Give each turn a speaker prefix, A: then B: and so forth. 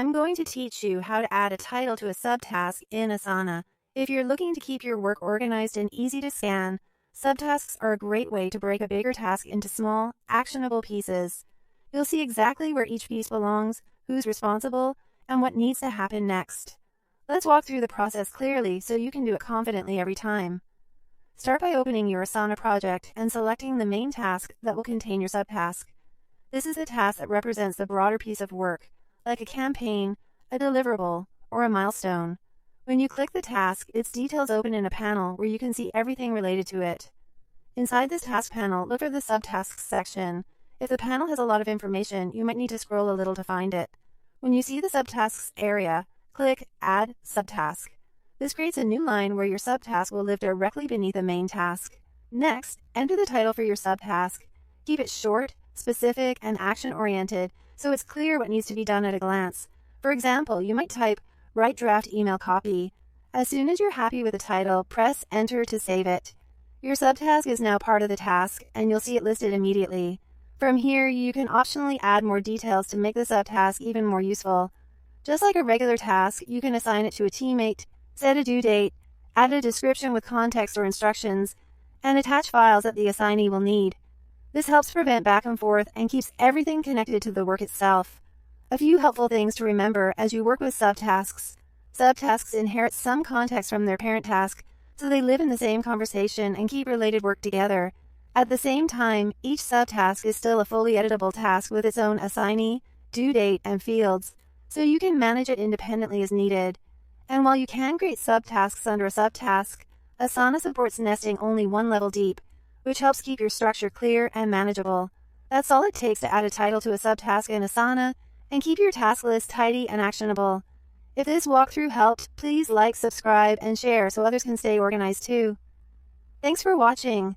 A: I'm going to teach you how to add a title to a subtask in Asana. If you're looking to keep your work organized and easy to scan, subtasks are a great way to break a bigger task into small, actionable pieces. You'll see exactly where each piece belongs, who's responsible, and what needs to happen next. Let's walk through the process clearly so you can do it confidently every time. Start by opening your Asana project and selecting the main task that will contain your subtask. This is the task that represents the broader piece of work, like a campaign, a deliverable, or a milestone. When you click the task, its details open in a panel where you can see everything related to it. Inside this task panel, look for the Subtasks section. If the panel has a lot of information, you might need to scroll a little to find it. When you see the Subtasks area, click Add Subtask. This creates a new line where your subtask will live directly beneath the main task. Next, enter the title for your subtask. Keep it short, specific, and action-oriented so it's clear what needs to be done at a glance. For example, you might type, Write draft email copy. As soon as you're happy with the title, press Enter to save it. Your subtask is now part of the task, and you'll see it listed immediately. From here, you can optionally add more details to make the subtask even more useful. Just like a regular task, you can assign it to a teammate, set a due date, add a description with context or instructions, and attach files that the assignee will need. This helps prevent back and forth and keeps everything connected to the work itself. A few helpful things to remember as you work with subtasks. Subtasks inherit some context from their parent task, so they live in the same conversation and keep related work together. At the same time, each subtask is still a fully editable task with its own assignee, due date, and fields, so you can manage it independently as needed. And while you can create subtasks under a subtask, Asana supports nesting only one level deep, which helps keep your structure clear and manageable. That's all it takes to add a title to a subtask in Asana and keep your task list tidy and actionable. If this walkthrough helped, please like, subscribe, and share so others can stay organized too. Thanks for watching.